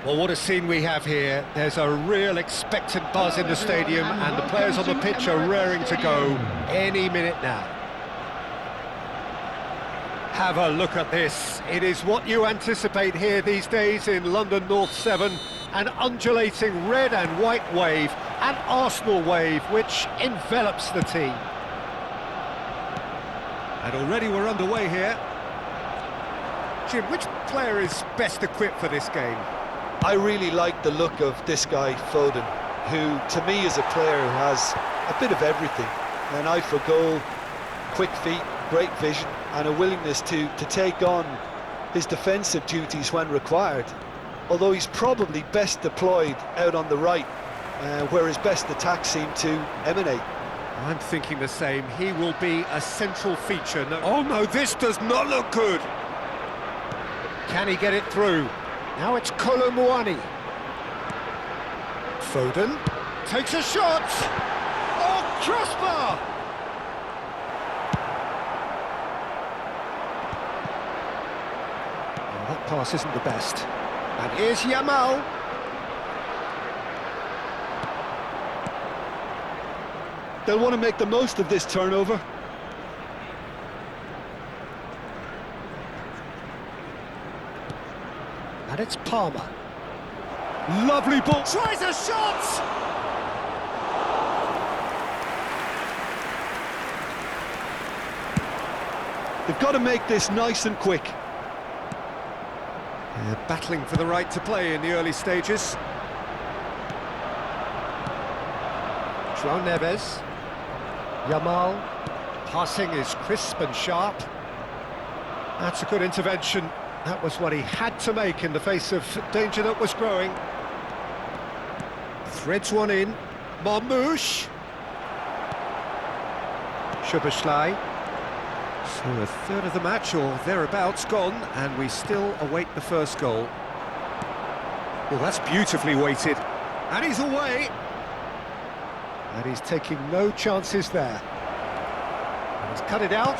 Well, what a scene we have here. There's a real expectant buzz in the stadium, and the players on the pitch are raring to go any minute now. Have a look at this. It is what you anticipate here these days in London North 7, an undulating red and white wave, an Arsenal wave which envelops the team. And already we're underway here. Jim, which player is best equipped for this game? I really like the look of this guy, Foden, who to me is a player who has a bit of everything. An eye for goal, quick feet, great vision, and a willingness to take on his defensive duties when required. Although he's probably best deployed out on the right, where his best attacks seem to emanate. I'm thinking the same. He will be a central feature. No, oh no, this does not look good. Can he get it through? Now it's Potw. Foden takes a shot. Oh, crossbar! Oh, that pass isn't the best. And here's Yamal. They'll want to make the most of this turnover. And it's Palmer. Lovely ball. Tries a shot! They've got to make this nice and quick. They're battling for the right to play in the early stages. João Neves. Yamal. Passing is crisp and sharp. That's a good intervention. That was what he had to make in the face of danger that was growing. Threads one in. Marmoush. Szoboszlai. So a third of the match, or thereabouts, gone, and we still await the first goal. Well, that's beautifully weighted. And he's away. And he's taking no chances there. And he's cut it out.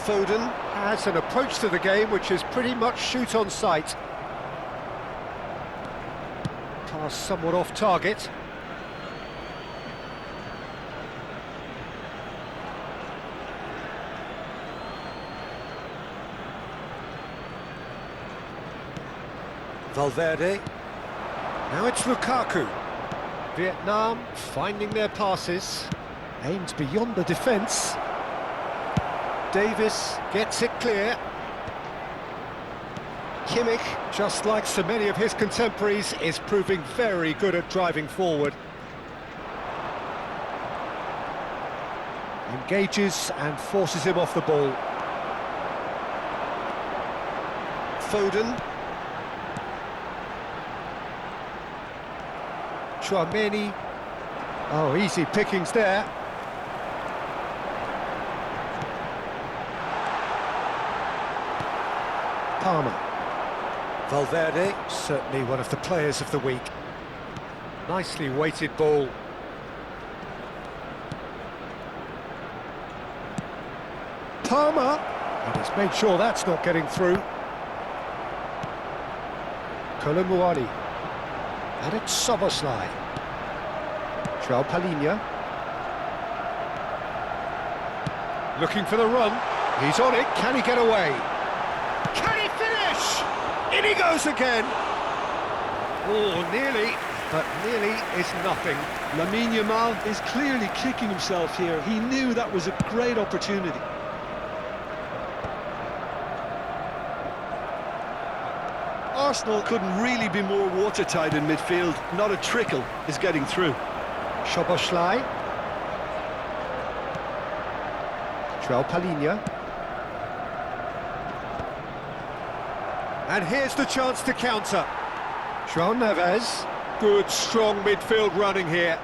Foden has an approach to the game which is pretty much shoot on sight. Pass somewhat off target. Valverde. Now it's Lukaku. Vietnam finding their passes. Aims beyond the defence. Davis gets it clear. Kimmich, just like so many of his contemporaries, is proving very good at driving forward. Engages and forces him off the ball. Foden. Tchouaméni. Oh, easy pickings there. Palmer. Valverde, certainly one of the players of the week. Nicely weighted ball. Palmer, and he's made sure that's not getting through. Potw. And it's Szoboszlai. João Palhinha. Looking for the run. He's on it. Can he get away? Can he finish? In he goes again. Oh, nearly. but nearly is nothing. Lamine Yamal is clearly kicking himself here. He knew that was a great opportunity. Arsenal couldn't really be more watertight in midfield. Not a trickle is getting through. Szoboszlai. Palhinha. And here's the chance to counter. João Neves. Good, strong midfield running here.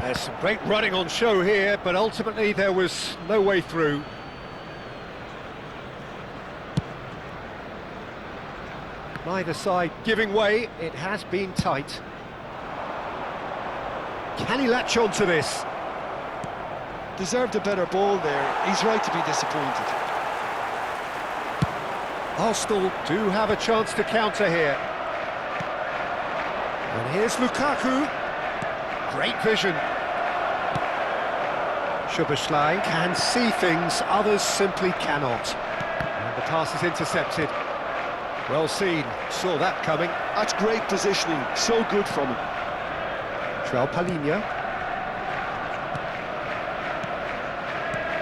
There's some great running on show here, but ultimately there was no way through. Neither side giving way, it has been tight. Can he latch on to this? Deserved a better ball there. He's right to be disappointed. Arsenal do have a chance to counter here. And here's Lukaku. Great vision. Szoboszlai can see things others simply cannot. And the pass is intercepted. Well seen, saw that coming. That's great positioning, so good from him. Palhinha.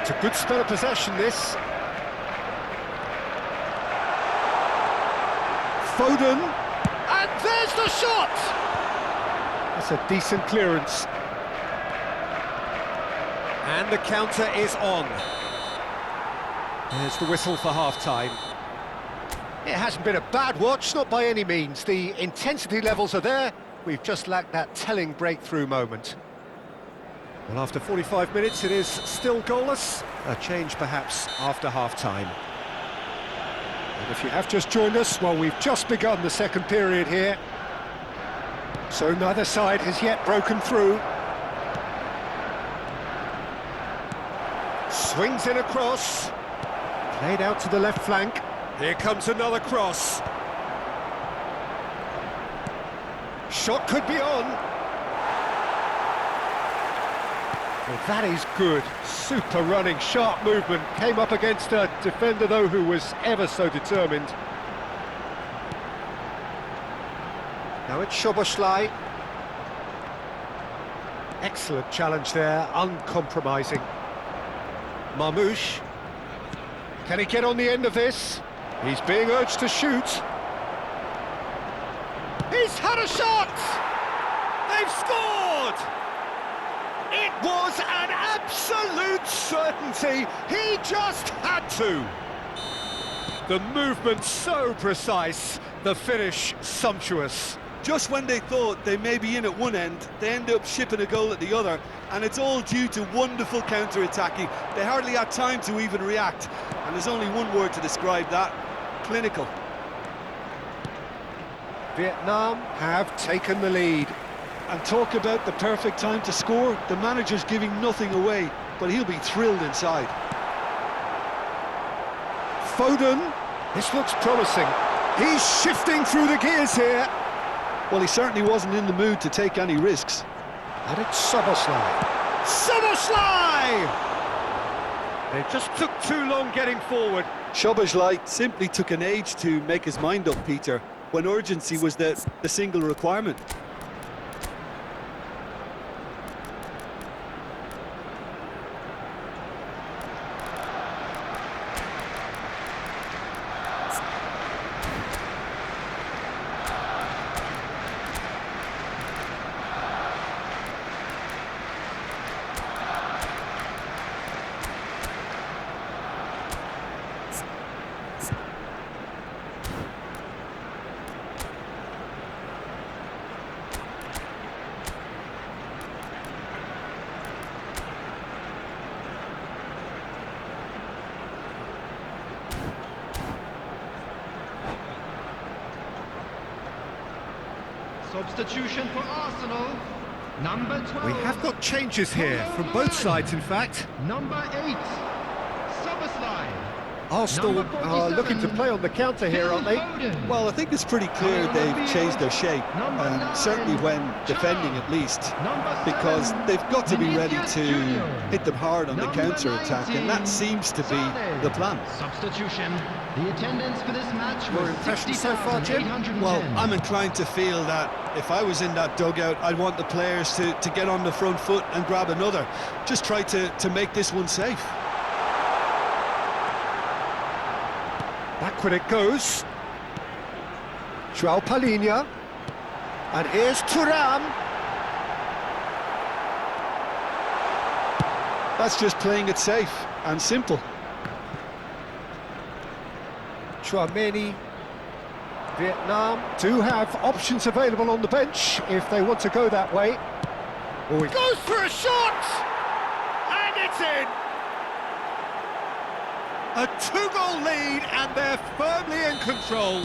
It's a good spell of possession, this. Foden, and there's the shot! That's a decent clearance. And the counter is on. There's the whistle for half-time. It hasn't been a bad watch, not by any means. The intensity levels are there. We've just lacked that telling breakthrough moment. Well, after 45 minutes, it is still goalless. A change, perhaps, after half-time. And if you have just joined us, well, we've just begun the second period here. So neither side has yet broken through. Swings in across. Played out to the left flank. Here comes another cross. Shot could be on. Well, that is good. Super running, sharp movement. Came up against a defender, though, who was ever so determined. Now it's Szoboszlai. Excellent challenge there, uncompromising. Marmoush. Can he get on the end of this? He's being urged to shoot. He's had a shot! They've scored! It was an absolute certainty. He just had to. The movement so precise, the finish sumptuous. Just when they thought they may be in at one end, they end up shipping a goal at the other, and it's all due to wonderful counter-attacking. They hardly had time to even react, and there's only one word to describe that: clinical. Vietnam have taken the lead. And talk about the perfect time to score. The manager's giving nothing away, but he'll be thrilled inside. Foden, this looks promising. He's shifting through the gears here. Well, he certainly wasn't in the mood to take any risks. And it's Szoboszlai. Szoboszlai! They just took too long getting forward. Szoboszlai simply took an age to make his mind up, Peter, when urgency was the single requirement. Substitution for Arsenal, number 12. We have got changes here, from both sides in fact. Number 8, Szoboszlai. Arsenal Number are looking to 47, play on the counter here, aren't they? Foden. Well, I think it's pretty clear Coming on the they've field, changed their shape, number 9, certainly when defending at least, because 7, they've got to be ready Vinicius to Junior. hit them hard on the Number counter-attack, and that 19, seems to be Sane. the plan. Substitution. The attendance for this match Your was impression so far, Jim? 60,810. Well, I'm inclined to feel that if I was in that dugout, I'd want the players to get on the front foot and grab another. Just try to make this one safe. Backward it goes. João Palhinha. And here's Thuram. That's just playing it safe and simple. Chouameni. Vietnam do have options available on the bench if they want to go that way. Oh, he goes for a shot! And it's in! A two-goal lead, and they're firmly in control.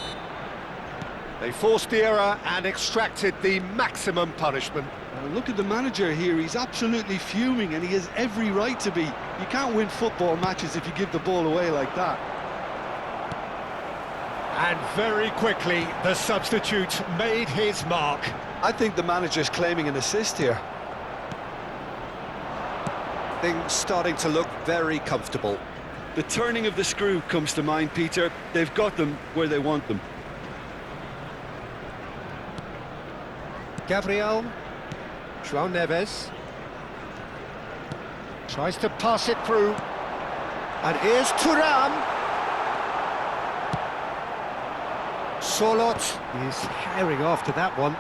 They forced the error and extracted the maximum punishment. Look at the manager here, he's absolutely fuming and he has every right to be. You can't win football matches if you give the ball away like that. And very quickly, the substitute made his mark. I think the manager's claiming an assist here. Things starting to look very comfortable. The turning of the screw comes to mind, Peter. They've got them where they want them. Gabriel. João Neves. Tries to pass it through. And here's Thuram. Solot is herring after that one.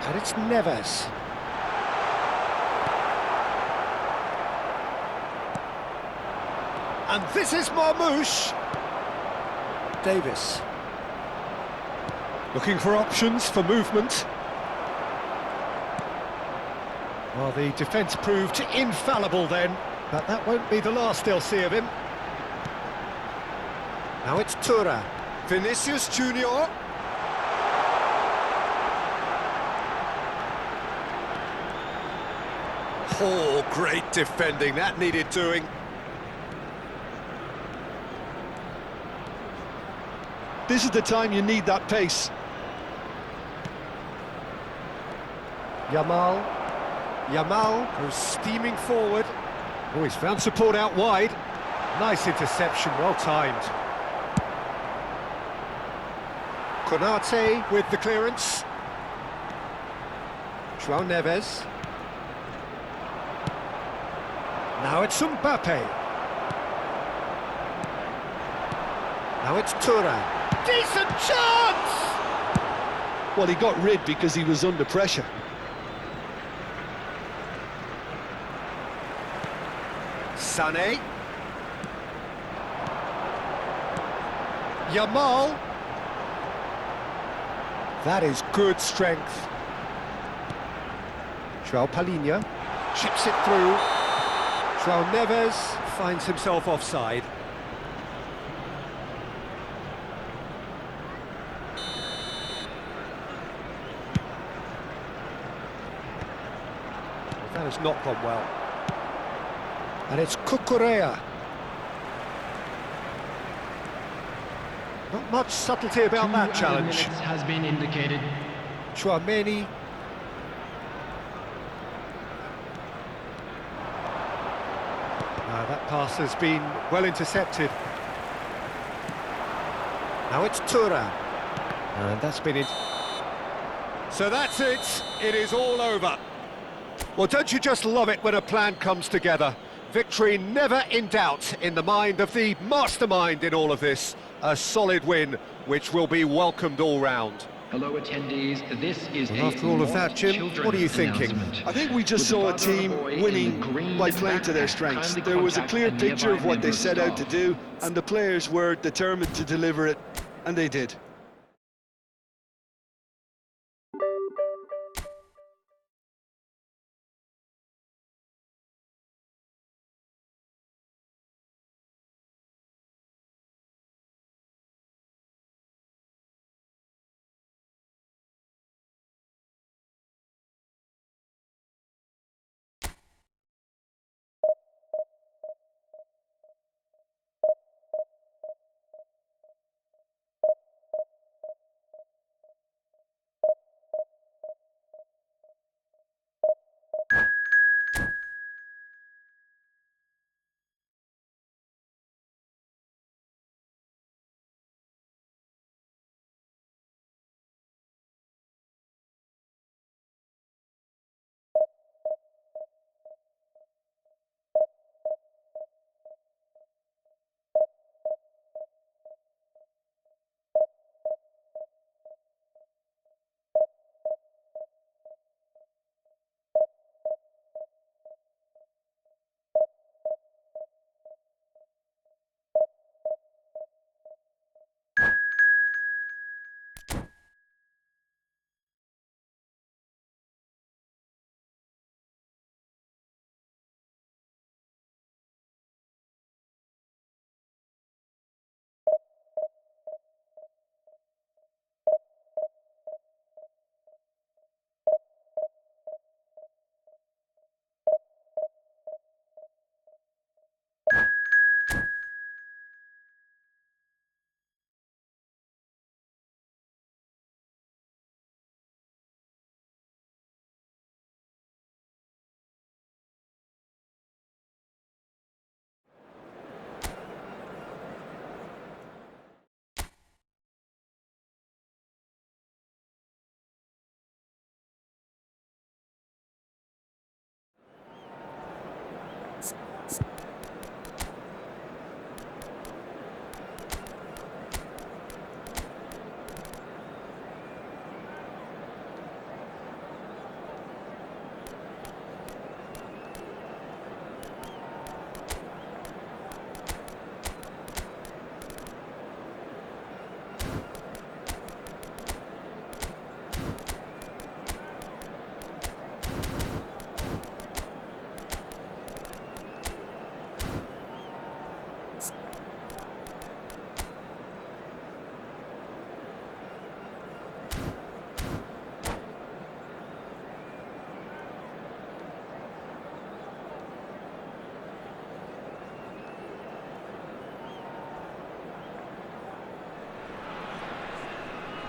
And it's Neves. And this is Marmoush. Davis. Looking for options for movement. Well, the defence proved infallible then, but that won't be the last they'll see of him. Now it's Thuram. Vinicius Junior. Oh, great defending, that needed doing. This is the time you need that pace. Yamal goes steaming forward. Oh, he's found support out wide. Nice interception, well timed. Konate with the clearance. João Neves. Now it's Mbappe. Now it's Thuram. Decent chance! Well, he got rid because he was under pressure. Sané. Yamal. That is good strength. João Palhinha chips it through. João Neves finds himself offside. That has not gone well. And it's Cucurella. Not much subtlety about that challenge. Has been indicated. Chouameni. That pass has been well intercepted. Now it's Thuram. And that's been it. So that's it. It is all over. Well, don't you just love it when a plan comes together? Victory never in doubt in the mind of the mastermind in all of this. A solid win, which will be welcomed all round. Hello attendees, this is Well, after all of that, Jim, what are you thinking? I think we just saw a team winning by playing to their strengths. There was a clear picture of what they set out to do, and the players were determined to deliver it, and they did.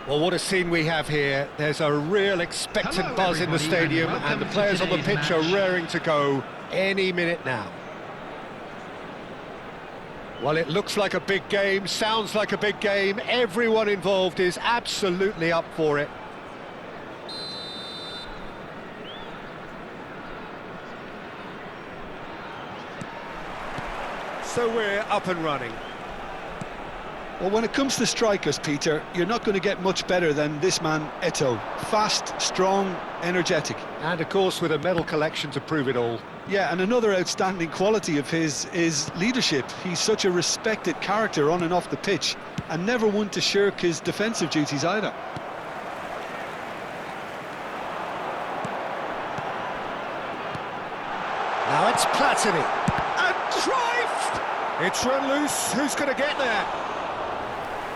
Well, what a scene we have here. There's a real expectant Hello, buzz in the everybody, stadium, and and the welcome players to on the today's pitch are match. raring to go any minute now. Well, it looks like a big game, sounds like a big game. Everyone involved is absolutely up for it. So we're up and running. Well, when it comes to strikers, Peter, you're not going to get much better than this man, Potw. Fast, strong, energetic. And of course with a medal collection to prove it all. Yeah, and another outstanding quality of his is leadership. He's such a respected character on and off the pitch, and never one to shirk his defensive duties either. Now it's Platini. And Cruyff! It's run loose. Who's going to get there?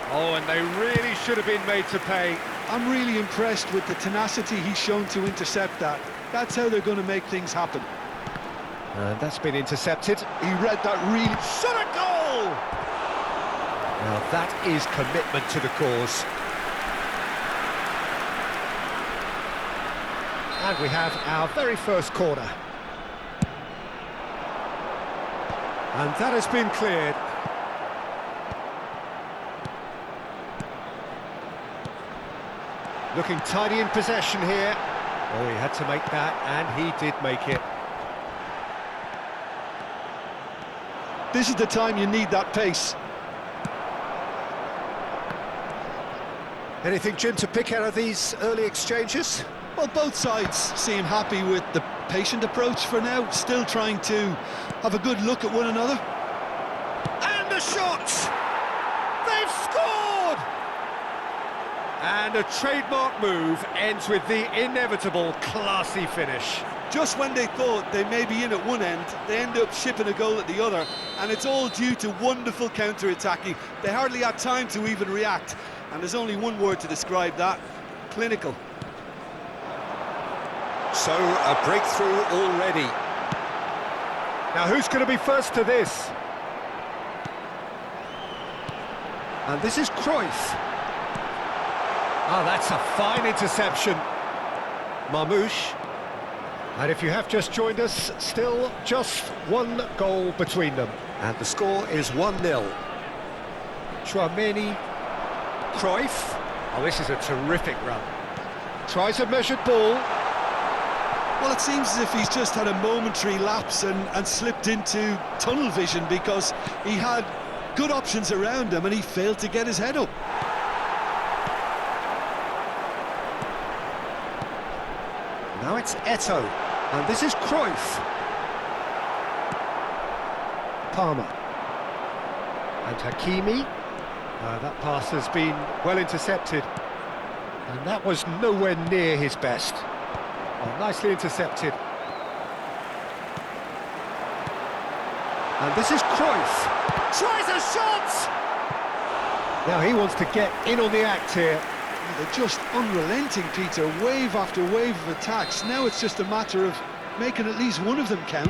Oh, and they really should have been made to pay. I'm really impressed with the tenacity he's shown to intercept that. That's how they're going to make things happen. And that's been intercepted. He read that really... Shot a goal! Now that is commitment to the cause. And we have our very first corner. And that has been cleared. Looking tidy in possession here. Oh, he had to make that, and he did make it. This is the time you need that pace. Anything, Jim, to pick out of these early exchanges? Well, both sides seem happy with the patient approach for now, still trying to have a good look at one another. And the shot! They've scored! And a trademark move ends with the inevitable classy finish. Just when they thought they may be in at one end, they end up shipping a goal at the other, and it's all due to wonderful counter-attacking. They hardly had time to even react, and there's only one word to describe that: clinical. So, a breakthrough already. Now, who's going to be first to this? And this is Cruyff. Oh, that's a fine interception. Marmouche. And if you have just joined us, still just one goal between them. And the score is 1-0. Chouameni. Cruyff. Oh, this is a terrific run. Tries a measured ball. Well, it seems as if he's just had a momentary lapse and slipped into tunnel vision, because he had good options around him and he failed to get his head up. Now it's Eto'o, and this is Cruyff. Palmer. And Hakimi. That pass has been well intercepted. And that was nowhere near his best. Oh, nicely intercepted. And this is Cruyff. Tries a shot! Now he wants to get in on the act here. They're just unrelenting, Peter. Wave after wave of attacks. Now it's just a matter of making at least one of them count.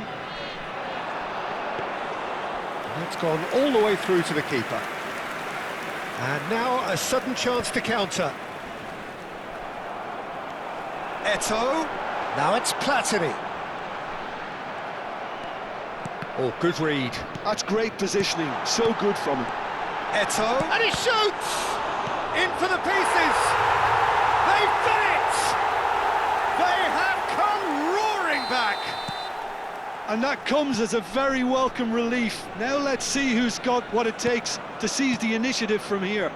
That's gone all the way through to the keeper. And now a sudden chance to counter. Eto'o. Now it's Platini. Oh, good read. That's great positioning. So good from him. Eto'o. And he shoots! In for the pieces! They've done it! They have come roaring back! And that comes as a very welcome relief. Now let's see who's got what it takes to seize the initiative from here.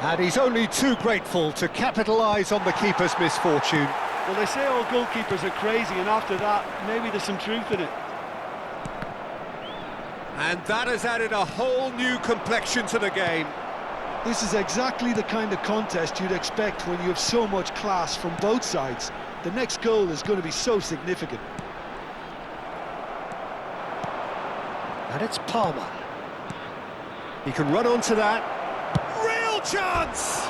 And he's only too grateful to capitalise on the keeper's misfortune. Well, they say all goalkeepers are crazy, and after that, maybe there's some truth in it. And that has added a whole new complexion to the game. This is exactly the kind of contest you'd expect when you have so much class from both sides. The next goal is going to be so significant. And it's Palmer. He can run onto that. Real chance!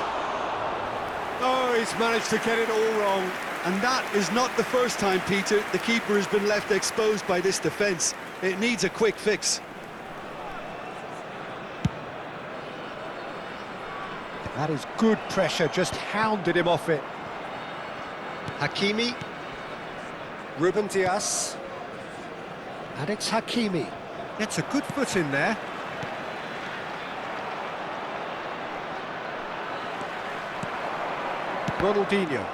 Oh, he's managed to get it all wrong. And that is not the first time, Peter, the keeper has been left exposed by this defence. It needs a quick fix. That is good pressure, just hounded him off it. Hakimi. Ruben Dias. And it's Hakimi. Gets a good foot in there. Ronaldinho.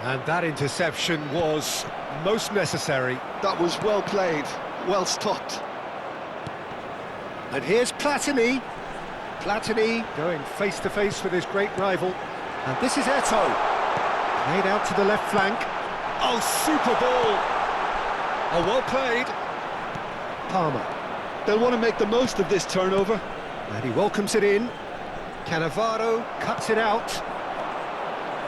And that interception was most necessary. That was well played, well stopped. And here's Platini. Platini going face-to-face with his great rival. And this is Eto'o. Played out to the left flank. Oh, super ball! Oh, well played. Palmer. They'll want to make the most of this turnover. And he welcomes it in. Cannavaro cuts it out.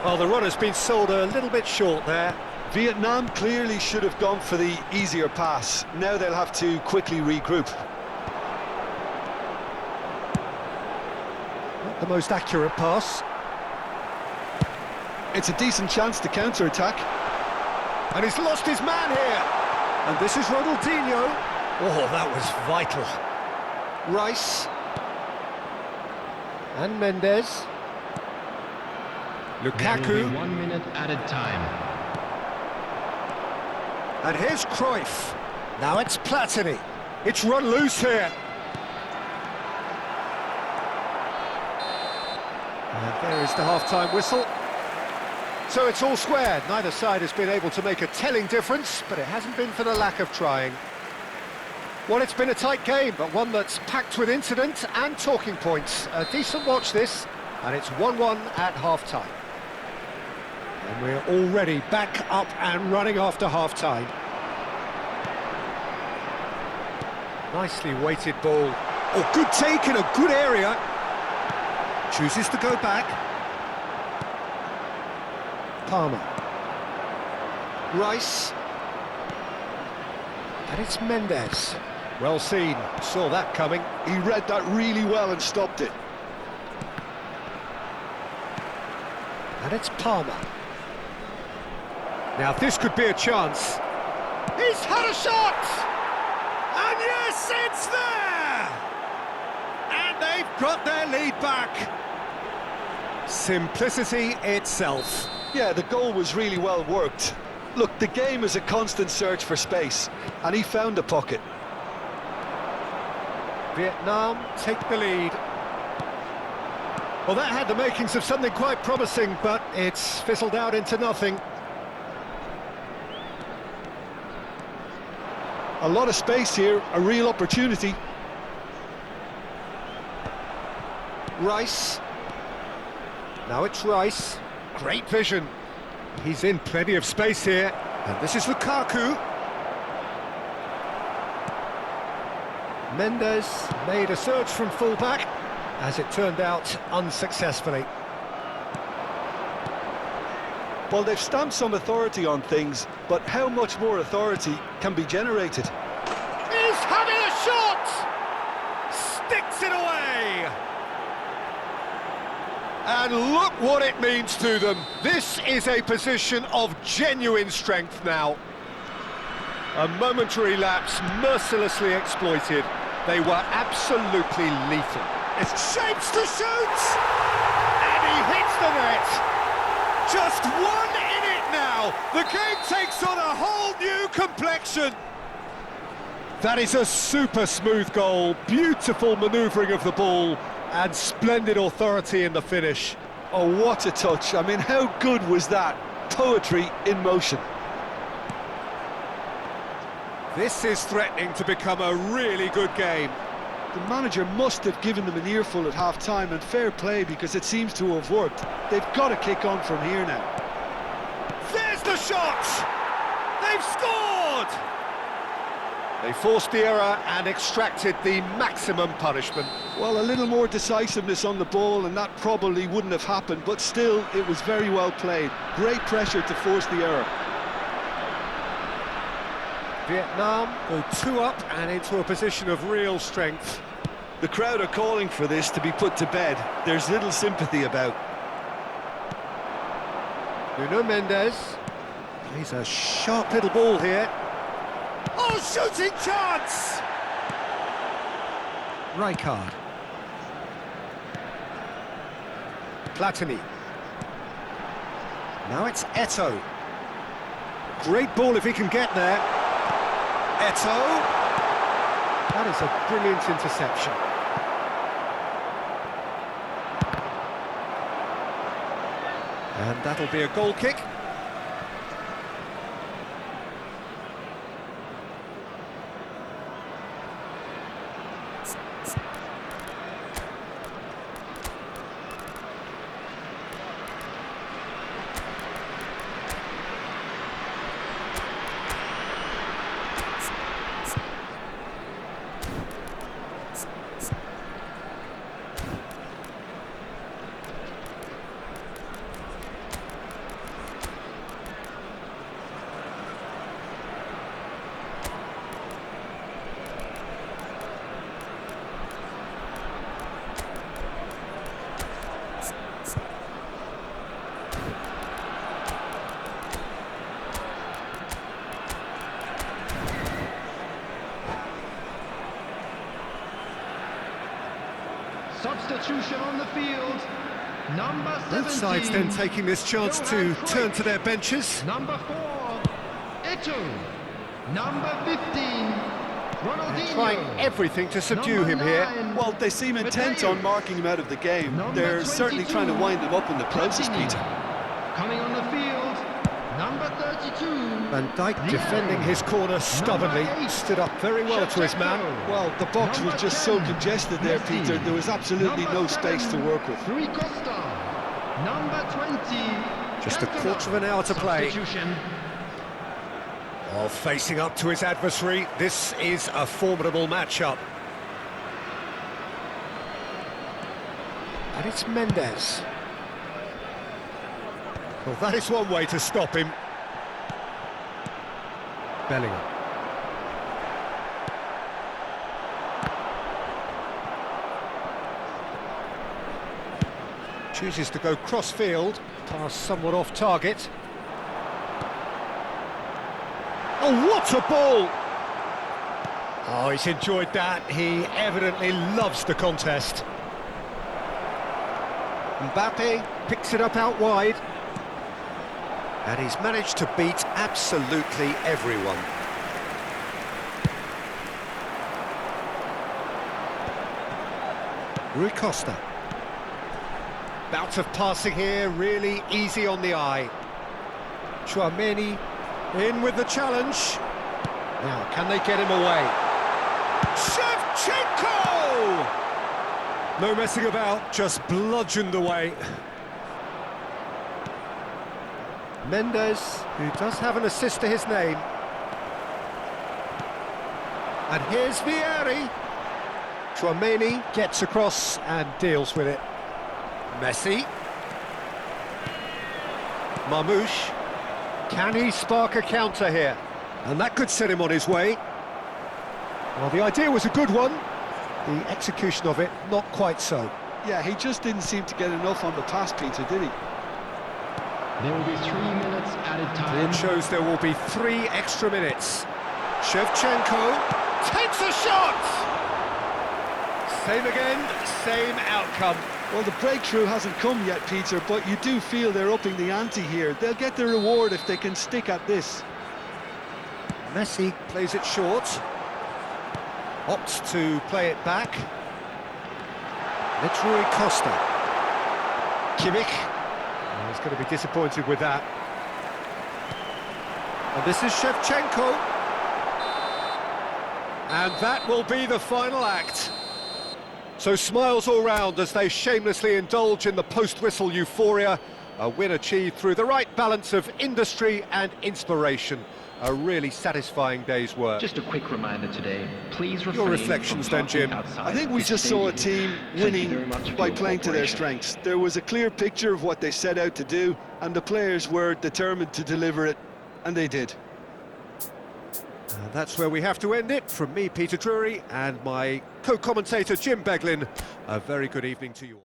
Well, the runner's been sold a little bit short there. Vietnam clearly should have gone for the easier pass. Now they'll have to quickly regroup. Not the most accurate pass. It's a decent chance to counter-attack. And he's lost his man here. And this is Ronaldinho. Oh, that was vital. Rice. And Mendes. There will Lukaku. be 1 minute added time. And here's Cruyff. Now it's Platini. It's run loose here. And there is the half-time whistle. So it's all square. Neither side has been able to make a telling difference, but it hasn't been for the lack of trying. Well, it's been a tight game, but one that's packed with incident and talking points. A decent watch this, and it's 1-1 at half-time. And we're already back up and running after half-time. Nicely weighted ball. Oh, good take in a good area. Chooses to go back. Palmer. Rice. And it's Mendes. Well seen, saw that coming. He read that really well and stopped it. And it's Palmer. Now this could be a chance. He's had a shot! And yes, it's there! And they've got their lead back. Simplicity itself. Yeah, the goal was really well worked. Look, the game is a constant search for space, and he found a pocket. Vietnam take the lead. Well, that had the makings of something quite promising, but it's fizzled out into nothing. A lot of space here, a real opportunity. Rice. Now it's Rice. Great vision. He's in plenty of space here. And this is Lukaku. Mendes made a surge from full-back, as it turned out unsuccessfully. Well, they've stamped some authority on things, but how much more authority can be generated? He's having a shot! Sticks it away! And look what it means to them. This is a position of genuine strength now. A momentary lapse mercilessly exploited. They were absolutely lethal. It's shapes to shoot! And he hits the net! Just one in it now! The game takes on a whole new complexion! That is a super smooth goal, beautiful manoeuvring of the ball, and splendid authority in the finish. Oh, what a touch. I mean, how good was that? Poetry in motion. This is threatening to become a really good game. The manager must have given them an earful at half-time, and fair play, because it seems to have worked. They've got to kick on from here now. There's the shot! They've scored! They forced the error and extracted the maximum punishment. Well, a little more decisiveness on the ball, and that probably wouldn't have happened, but still, it was very well played. Great pressure to force the error. Vietnam go 2 up and into a position of real strength. The crowd are calling for this to be put to bed. There's little sympathy about. Nuno Mendes plays a sharp little ball here. Oh, shooting chance! Rijkaard. Platini. Now it's Eto. Great ball if he can get there. Eto. That is a brilliant interception. And that'll be a goal kick. Substitution on the field. Number 17. Both sides then taking this chance to turn to their benches. Number 4, Eto. Number 15, Ronaldinho. Trying everything to subdue him here. Well, they seem intent on marking him out of the game. They're certainly trying to wind him up in the process, Peter. Coming on the field, number 32. Van Dijk defending his corner stubbornly, stood up very well to his man. Well, the box was just so congested there, Peter. There was absolutely no space to work with. Rui Costa, number 20. Just a quarter of an hour to play. Substitution. Oh, facing up to his adversary, this is a formidable matchup. And it's Mendes. Well, that is one way to stop him. Bellingham. Chooses to go cross-field, pass somewhat off target. Oh, what a ball! Oh, he's enjoyed that. He evidently loves the contest. Mbappe picks it up out wide. And he's managed to beat absolutely everyone. Rui Costa. Bout of passing here, really easy on the eye. Tchouaméni in with the challenge. Now, can they get him away? Shevchenko! No messing about, just bludgeoned away. Mendes, who does have an assist to his name. And here's Vieri. Tchouaméni gets across and deals with it. Messi. Marmoush. Can he spark a counter here? And that could set him on his way. Well, the idea was a good one. The execution of it, not quite so. Yeah, he just didn't seem to get enough on the pass, Peter, did he? There will be 3 minutes added time. It shows there will be 3 extra minutes. Shevchenko takes a shot! Same again, same outcome. Well, the breakthrough hasn't come yet, Peter, but you do feel they're upping the ante here. They'll get the reward if they can stick at this. Messi plays it short. Opts to play it back. It's Rui Costa. Kimmich. He's going to be disappointed with that. And this is Shevchenko. And that will be the final act. So smiles all round as they shamelessly indulge in the post-whistle euphoria. A win achieved through the right balance of industry and inspiration. A really satisfying day's work. Just a quick reminder today, please refrain Your reflections from then, Jim. talking outside I think we this just saw a stadium. team Thank you very winning much for by your playing to their cooperation. strengths. There was a clear picture of what they set out to do, and the players were determined to deliver it, and they did. And that's where we have to end it. From me, Peter Drury, and my co-commentator, Jim Beglin. A very good evening to you all.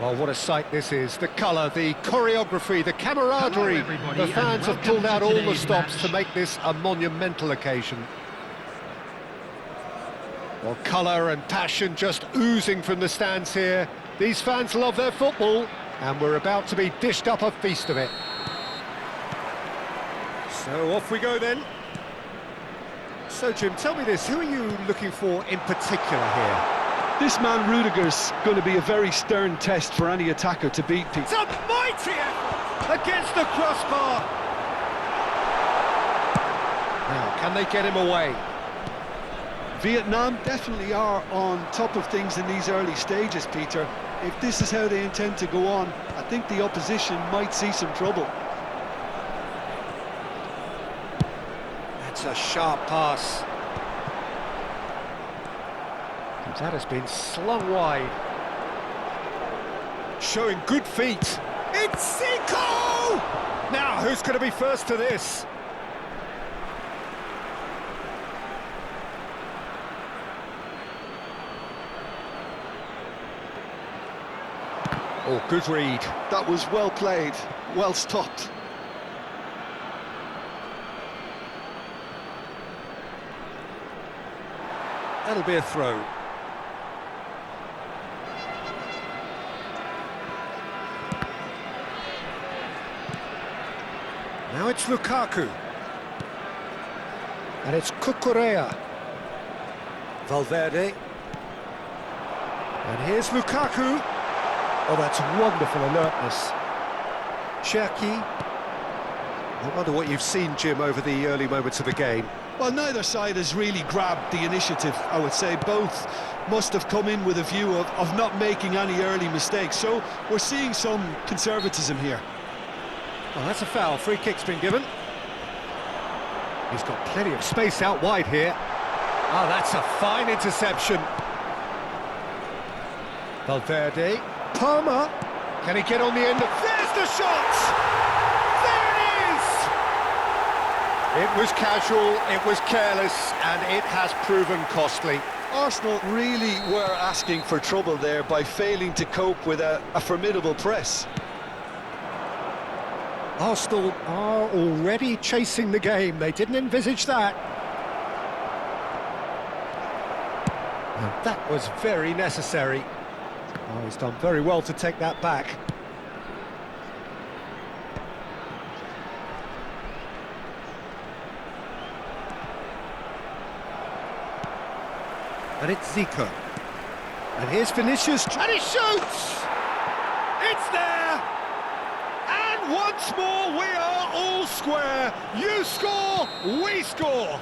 Oh, what a sight this is. The colour, the choreography, the camaraderie. Hello, everybody, The fans and have pulled welcome out to all the today's stops match. to make this a monumental occasion. Well, colour and passion just oozing from the stands here. These fans love their football, and we're about to be dished up a feast of it. So off we go then. So Jim, tell me this, who are you looking for in particular here? This man Rudiger's going to be a very stern test for any attacker to beat, Pete. It's a mighty effort against the crossbar. Now, can they get him away? Vietnam definitely are on top of things in these early stages, Peter. If this is how they intend to go on, I think the opposition might see some trouble. That's a sharp pass. That has been slung wide. Showing good feet. It's Zico! Now, who's going to be first to this? Oh, good read. That was well played, well stopped. That'll be a throw. Now it's Lukaku. And it's Cucurella. Valverde. And here's Lukaku. Oh, that's wonderful alertness. Cherki. I wonder what you've seen, Jim, over the early moments of the game. Well, neither side has really grabbed the initiative, I would say. Both must have come in with a view of not making any early mistakes. So we're seeing some conservatism here. Well, that's a foul. Free kick's been given. He's got plenty of space out wide here. Oh, that's a fine interception. Valverde. Palmer. Can he get on the end of... There's the shot! There it is! It was casual, it was careless, and it has proven costly. Arsenal really were asking for trouble there by failing to cope with a formidable press. Arsenal are already chasing the game. They didn't envisage that. And that was very necessary. Oh, he's done very well to take that back. And it's Zico. And here's Vinicius, and he shoots! It's there! And once more, we are all square. You score, we score.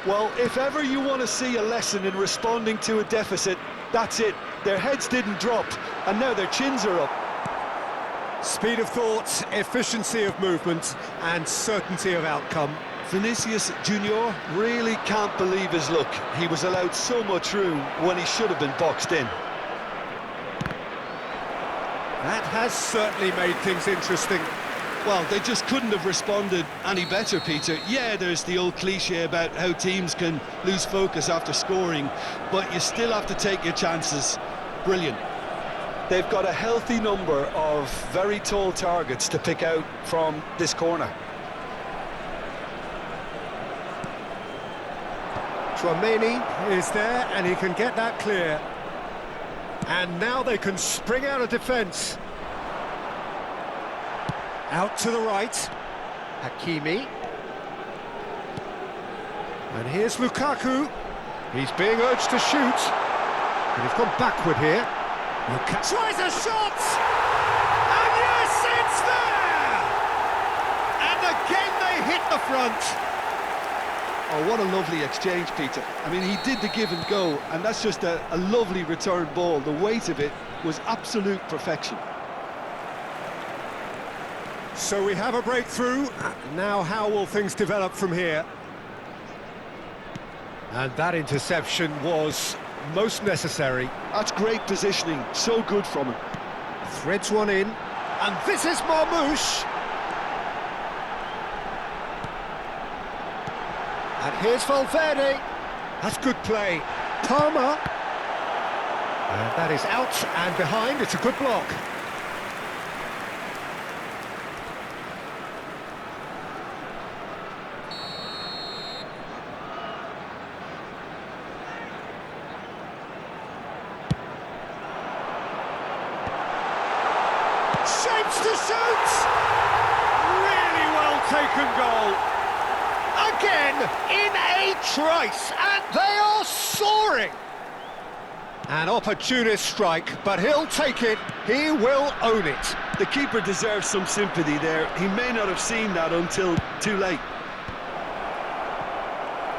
Well, if ever you want to see a lesson in responding to a deficit, that's it. Their heads didn't drop, and now their chins are up. Speed of thought, efficiency of movement, and certainty of outcome. Vinicius Junior really can't believe his luck. He was allowed so much room when he should have been boxed in. That has certainly made things interesting. Well, they just couldn't have responded any better, Peter. Yeah, there's the old cliche about how teams can lose focus after scoring, but you still have to take your chances. Brilliant. They've got a healthy number of very tall targets to pick out from this corner. Chouameni is there, and he can get that clear. And now they can spring out of defence. Out to the right. Hakimi. And here's Lukaku. He's being urged to shoot. And he's gone backward here. Lukaku tries a shot! And yes, it's there! And again they hit the front. Oh, what a lovely exchange, Peter. I mean, he did the give and go, and that's just a lovely return ball. The weight of it was absolute perfection. So we have a breakthrough. Now how will things develop from here? And that interception was most necessary. That's great positioning, so good from him. Threads one in, and this is Marmouche. And here's Valverde. That's good play. Palmer. And that is out and behind. It's a good block. Shapes to shoot! Really well taken goal. Again, in a trice, and they are soaring. An opportunist strike, but he'll take it. He will own it. The keeper deserves some sympathy there. He may not have seen that until too late.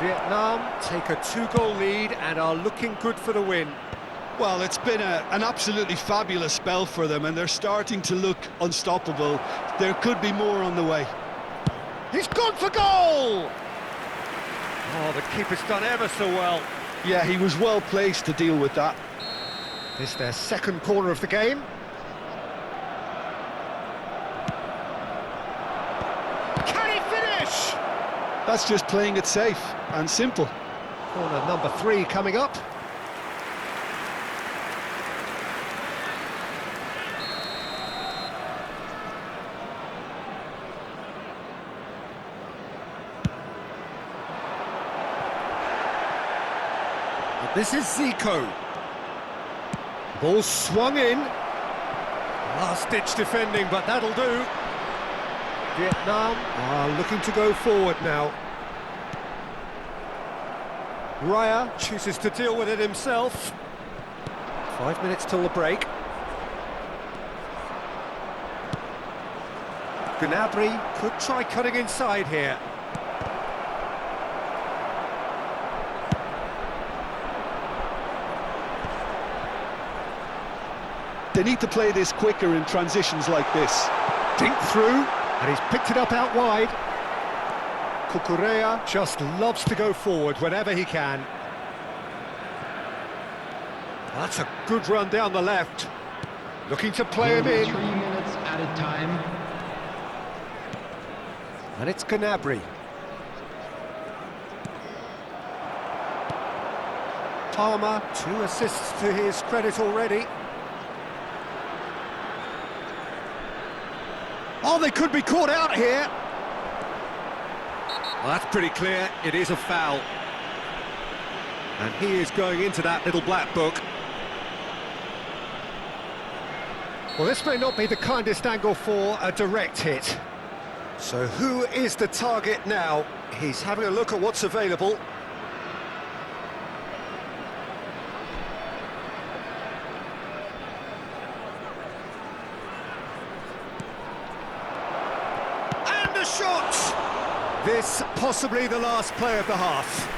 Vietnam take a 2-goal lead and are looking good for the win. Well, it's been an absolutely fabulous spell for them, and they're starting to look unstoppable. There could be more on the way. He's gone for goal! Oh, the keeper's done ever so well. Yeah, he was well placed to deal with that. It's their second corner of the game. Can he finish? That's just playing it safe and simple. Corner number 3 coming up. This is Zico. Ball swung in. Last-ditch defending, but that'll do. Vietnam are looking to go forward now. Raya chooses to deal with it himself. 5 minutes till the break. Gnabry could try cutting inside here. They need to play this quicker in transitions like this. Dink through, and he's picked it up out wide. Cucurella just loves to go forward whenever he can. That's a good run down the left. Looking to play him in. 3 minutes added time. And it's Gnabry. Palmer, 2 assists to his credit already. Oh, they could be caught out here. Well, that's pretty clear. It is a foul. And he is going into that little black book. Well, this may not be the kindest angle for a direct hit. So who is the target now? He's having a look at what's available. And a shot! This possibly the last play of the half.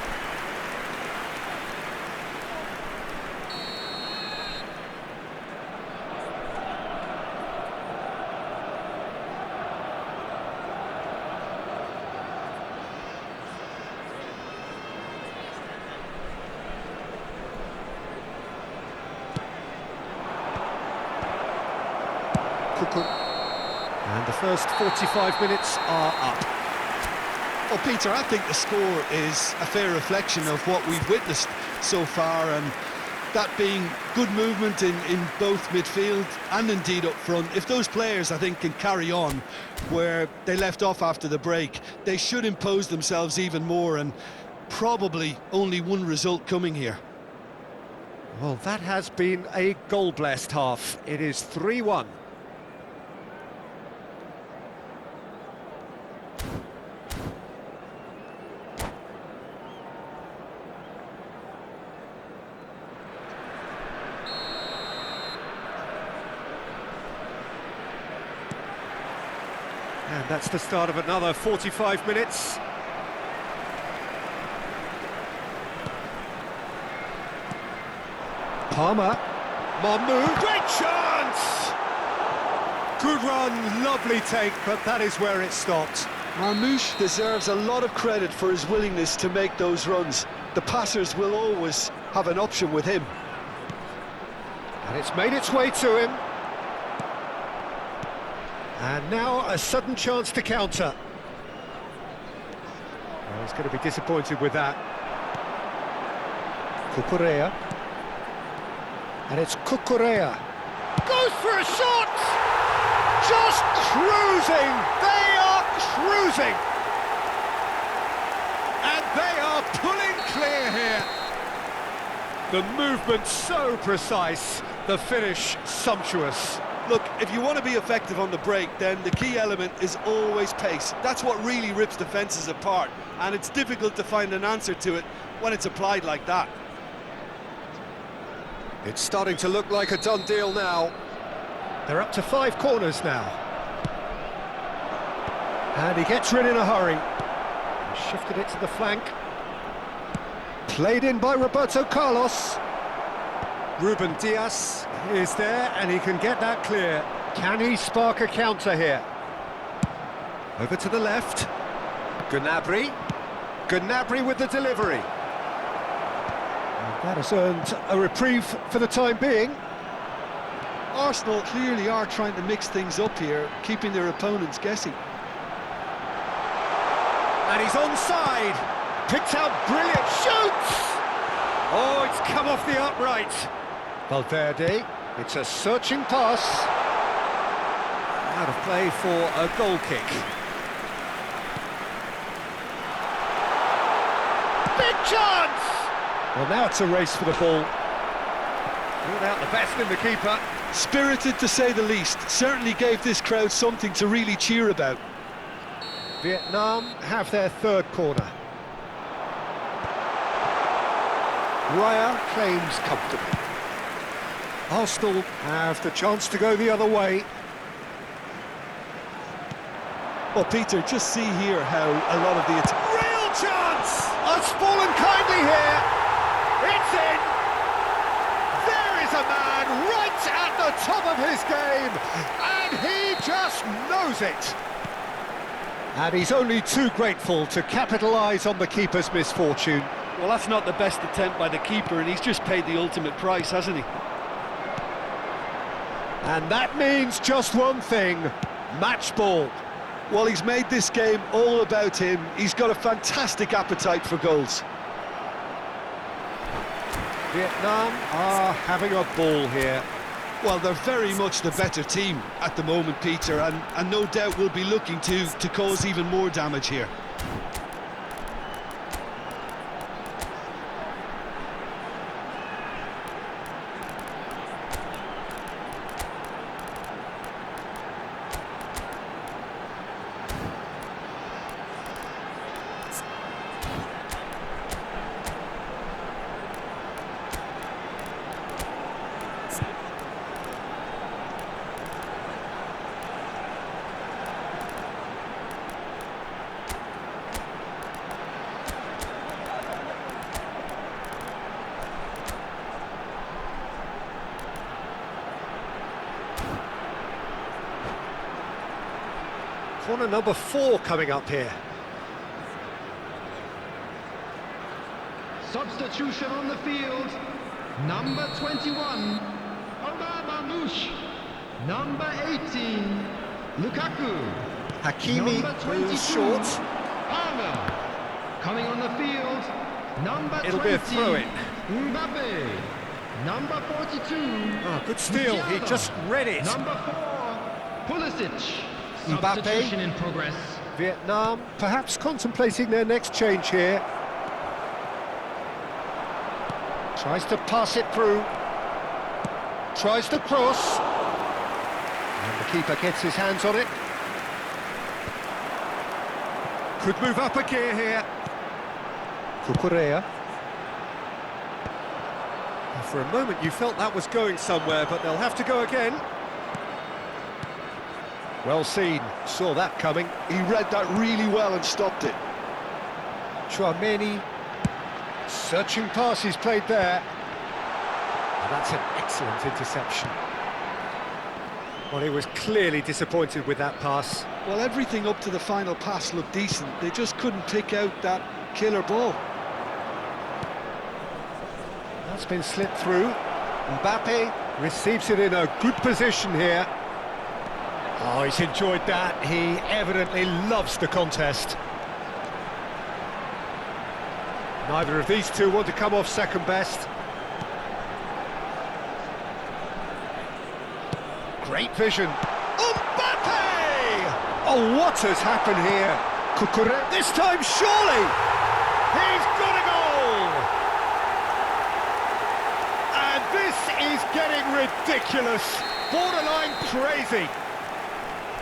And the first 45 minutes are up. Well, Peter, I think the score is a fair reflection of what we've witnessed so far, and that being good movement in both midfield and indeed up front. If those players, I think, can carry on where they left off after the break, they should impose themselves even more, and probably only one result coming here. Well, that has been a goal-blessed half. It is 3-1. And that's the start of another 45 minutes. Palmer. Mahmoud. Great chance! Good run, lovely take, but that is where it stopped. Marmoush deserves a lot of credit for his willingness to make those runs. The passers will always have an option with him. And it's made its way to him. And now a sudden chance to counter. Well, he's going to be disappointed with that. Cucurella. And it's Cucurella. Goes for a shot! Just cruising! They are cruising! And they are pulling clear here. The movement so precise, the finish sumptuous. Look, if you want to be effective on the break, then the key element is always pace. That's what really rips defences apart, and it's difficult to find an answer to it when it's applied like that. It's starting to look like a done deal now. They're up to 5 corners now. And he gets rid in a hurry. He shifted it to the flank. Played in by Roberto Carlos. Ruben Diaz is there and he can get that clear. Can he spark a counter here? Over to the left. Gnabry. Gnabry with the delivery. And that has earned a reprieve for the time being. Arsenal clearly are trying to mix things up here, keeping their opponents guessing. And he's onside. Picked out brilliant. Shoots! Oh, it's come off the upright. Valverde, it's a searching pass. Out of play for a goal kick. Big chance! Well, now it's a race for the ball. Ruled out the best in the keeper. Spirited to say the least, certainly gave this crowd something to really cheer about. Vietnam have their third corner. Raya claims comfortably. Arsenal have the chance to go the other way. Well, Peter, just see here how a lot of the... Real chance! It's fallen kindly here. It's in. There is a man right at the top of his game, and he just knows it. And he's only too grateful to capitalise on the keeper's misfortune. Well, that's not the best attempt by the keeper, and he's just paid the ultimate price, hasn't he? And that means just one thing, match ball. Well, he's made this game all about him. He's got a fantastic appetite for goals. Vietnam are having a ball here. Well, they're very much the better team at the moment, Peter, and no doubt will be looking to cause even more damage here. Corner number 4 coming up here. Substitution on the field. Number 21, Omar Mamouche. Number 18, Lukaku. Hakimi Number 22, moves short. Palmer. Coming on the field, number It'll 20, be a throw-in. Mbappe. Number 42, Oh, good steal, he Musiala. just read it. Number 4, Pulisic. Mbappe. Substitution in progress. Vietnam perhaps contemplating their next change here. Tries to pass it through. Tries to cross. And the keeper gets his hands on it. Could move up a gear here. Cucurella. For a moment you felt that was going somewhere, but they'll have to go again. Well seen, saw that coming. He read that really well and stopped it. Chouameni, searching pass he's played there. And that's an excellent interception. Well, he was clearly disappointed with that pass. Well, everything up to the final pass looked decent. They just couldn't pick out that killer ball. That's been slipped through. Mbappe receives it in a good position here. Oh, he's enjoyed that. He evidently loves the contest. Neither of these two want to come off second best. Great vision. Mbappe! Oh, what has happened here? Cucurella, this time surely! He's got a goal! And this is getting ridiculous. borderline crazy.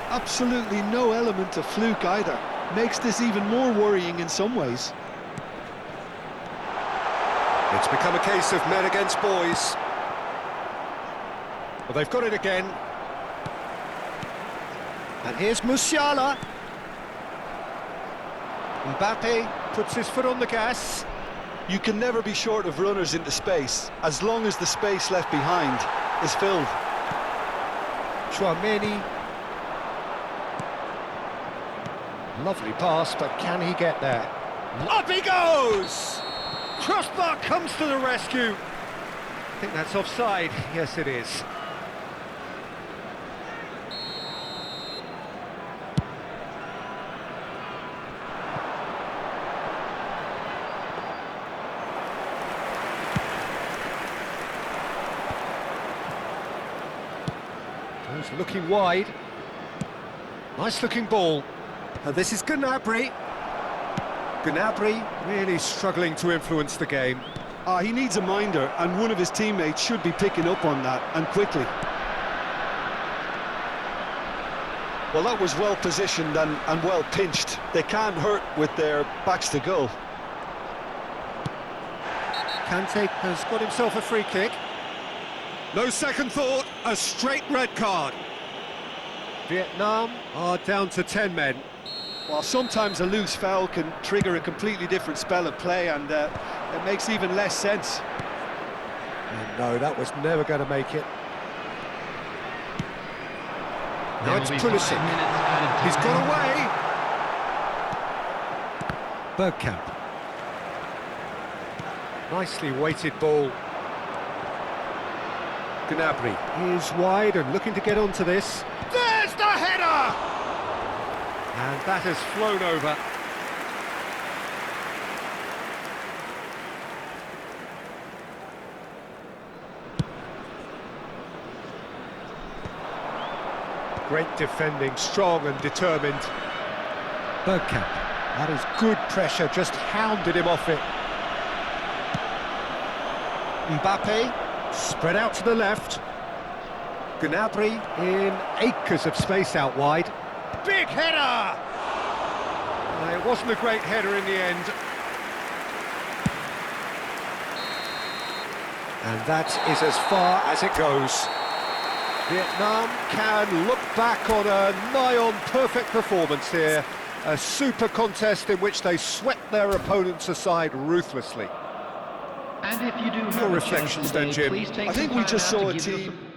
Absolutely no element of fluke either. Makes this even more worrying in some ways. It's become a case of men against boys. Well, they've got it again. And here's Musiala. Mbappe puts his foot on the gas. You can never be short of runners into space, as long as the space left behind is filled. Chouameni. Lovely pass, but can he get there? Up he goes! Crossbar comes to the rescue. I think that's offside. Yes, it is. He's looking wide. Nice looking ball. And this is Gnabry. Gnabry really struggling to influence the game. He needs a minder, and one of his teammates should be picking up on that, and quickly. Well, that was well positioned and well pinched. They can't hurt with their backs to goal. Kante has got himself a free kick. No second thought, a straight red card. Vietnam are down to 10 men. Well, sometimes a loose foul can trigger a completely different spell of play, and it makes even less sense. And no, that was never going to make it. Now it's Pulisic. He's got away. Bergkamp. Nicely weighted ball. Gnabry is wide and looking to get onto this. There's the header! And that has flown over. Great defending, strong and determined. Bergkamp, that is good pressure, just hounded him off it. Mbappe, spread out to the left. Gnabry in acres of space out wide. Big header! It wasn't a great header in the end. And that is as far as it goes. Vietnam can look back on a nigh-on perfect performance here. A super contest in which they swept their opponents aside ruthlessly. And if you do have Your a reflections chance today, then, Jim? please take I think some we time just out saw to a give your team